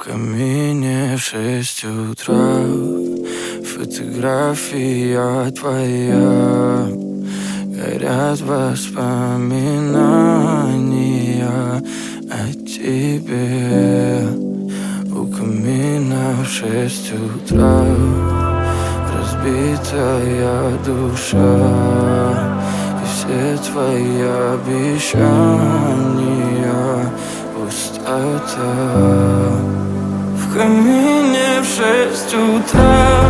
камине в 6 утра фотография твоя. Горят воспоминания о тебе. У камина в 6 утра разбитая душа, и все твои обещания пустота. В камине в 6 утра